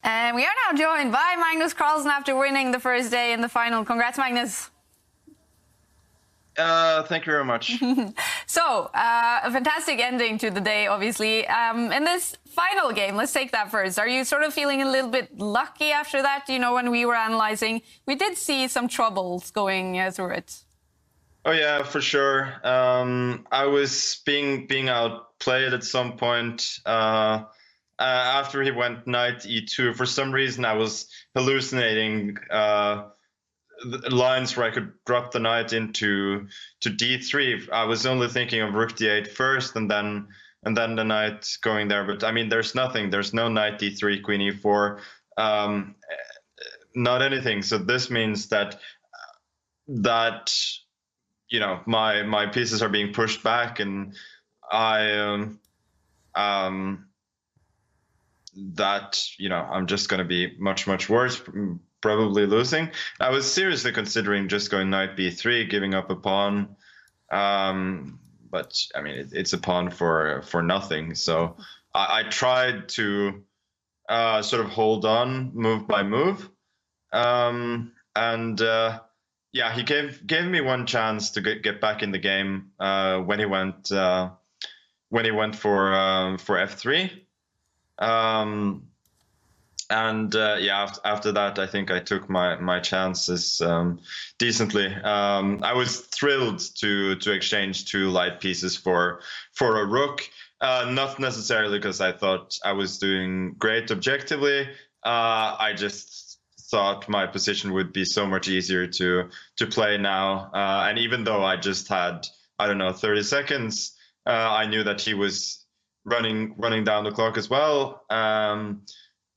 And we are now joined by Magnus Carlsen after winning the first day in the final. Congrats, Magnus. Thank you very much. So, a fantastic ending to the day, obviously. In this final game, let's take that first. Are you sort of feeling a little bit lucky after that? You know, when we were analyzing, we did see some troubles going through it. Oh yeah, for sure. I was being outplayed at some point. After he went knight e2, for some reason I was hallucinating lines where I could drop the knight into d3. I was only thinking of rook d8 first, and then the knight going there. But I mean, there's nothing. There's no knight d3, queen e4, not anything. So this means that you know, my pieces are being pushed back, and that, you know, I'm just going to be much worse, probably losing. I was seriously considering just going knight b3, giving up a pawn, but I mean it's a pawn for nothing. So I tried to sort of hold on move by move, yeah, he gave me one chance to get back in the game when he went for f3. Yeah, after that, I think I took my chances decently. I was thrilled to exchange two light pieces for a rook, not necessarily because I thought I was doing great objectively. I just thought my position would be so much easier to play now. And even though I just had, I don't know, 30 seconds, I knew that he was running down the clock as well,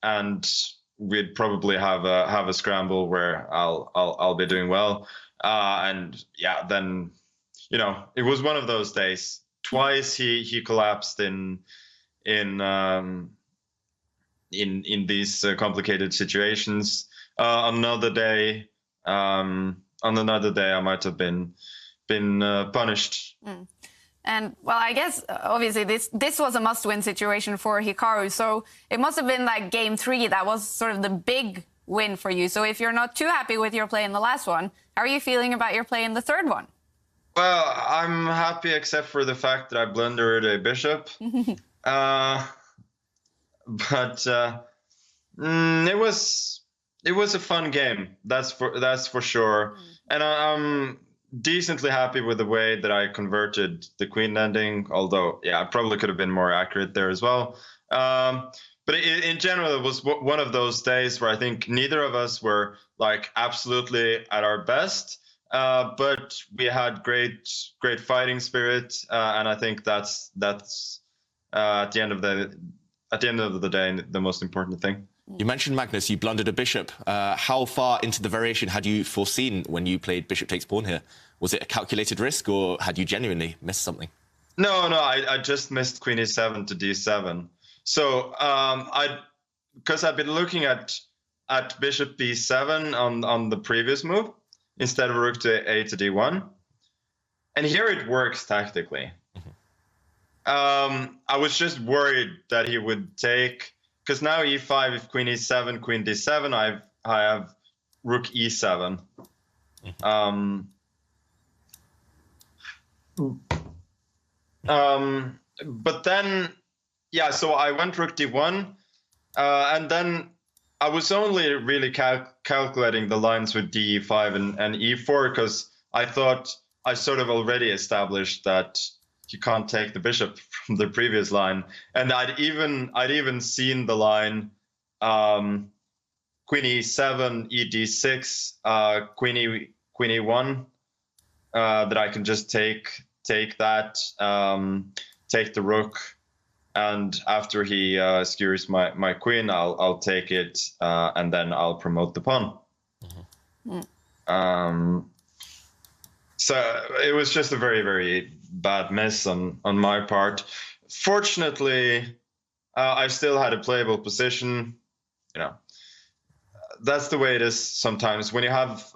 and we'd probably have a scramble where I'll be doing well, and yeah, then, you know, it was one of those days. Twice he collapsed in these complicated situations. On another day, I might have been punished. Mm. And, well, I guess, obviously, this was a must-win situation for Hikaru, so it must have been like game 3 that was sort of the big win for you. So if you're not too happy with your play in the last one, how are you feeling about your play in the third one? Well, I'm happy except for the fact that I blundered a bishop. But it was a fun game, that's for sure. And I'm decently happy with the way that I converted the queen ending, although, yeah, I probably could have been more accurate there as well. But in general, it was one of those days where I think neither of us were like absolutely at our best, but we had great fighting spirit, and I think that's at the end of the day the most important thing. You mentioned, Magnus, you blundered a bishop. How far into the variation had you foreseen when you played bishop takes pawn here? Was it a calculated risk, or had you genuinely missed something? No, I just missed queen e7 to d7. So because I've been looking at bishop b7 on the previous move instead of rook to a to d1, and here it works tactically. I was just worried that he would take, because now e5, if queen e7, queen d7, I have rook e7. But then, yeah, so I went rook d1, and then I was only really calculating the lines with d5 and e4, because I thought I sort of already established that you can't take the bishop from the previous line, and I'd even seen the line queen e7, e d6, queen e1, that I can just take that, take the rook, and after he skewers my queen, I'll take it, and then I'll promote the pawn. So it was just a very bad miss on my part. Fortunately, I still had a playable position. You know, that's the way it is sometimes. When you have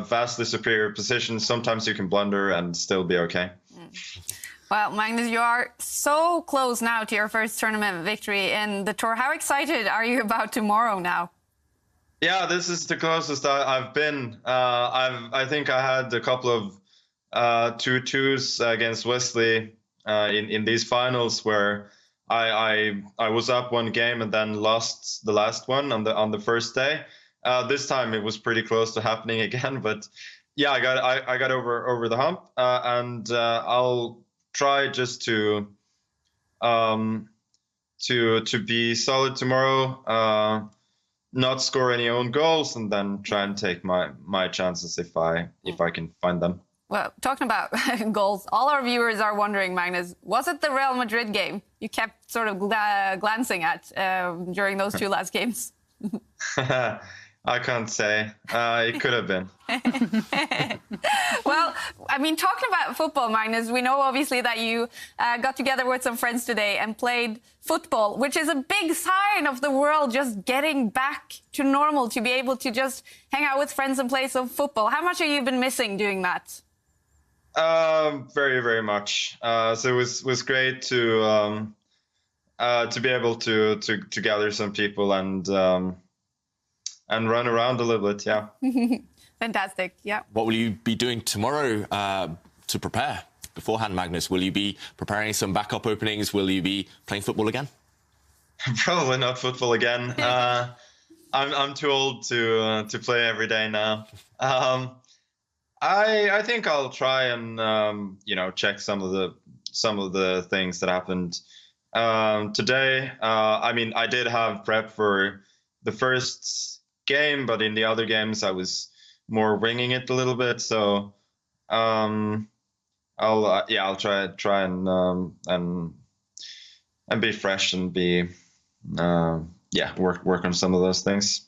vastly superior positions, sometimes you can blunder and still be okay. Well, Magnus, you are so close now to your first tournament victory in the tour. How excited are you about tomorrow now? Yeah, this is the closest I've been. I think I had a couple of 2-2s against Wesley in these finals where I was up one game and then lost the last one on the first day. This time it was pretty close to happening again, but yeah, I got over the hump, and I'll try just to be solid tomorrow, not score any own goals, and then try and take my chances if I can find them. Well, talking about goals, all our viewers are wondering, Magnus, was it the Real Madrid game you kept sort of glancing at during those two last games? I can't say. It could have been. Well, I mean, talking about football, Magnus, we know obviously that you got together with some friends today and played football, which is a big sign of the world just getting back to normal, to be able to just hang out with friends and play some football. How much have you been missing doing that? Very, very much. So it was great to be able to gather some people and run around a little bit. Yeah. Fantastic. Yeah. What will you be doing tomorrow to prepare beforehand, Magnus? Will you be preparing some backup openings? Will you be playing football again? Probably not football again. I'm too old to play every day now. I think I'll try and check some of the things that happened today. I mean, I did have prep for the first game, but in the other games I was more winging it a little bit. So I'll try and be fresh and be work on some of those things.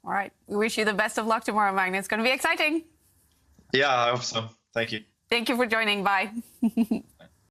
All right. We wish you the best of luck tomorrow, Magnus. It's going to be exciting. Yeah, I hope so. Thank you. Thank you for joining. Bye.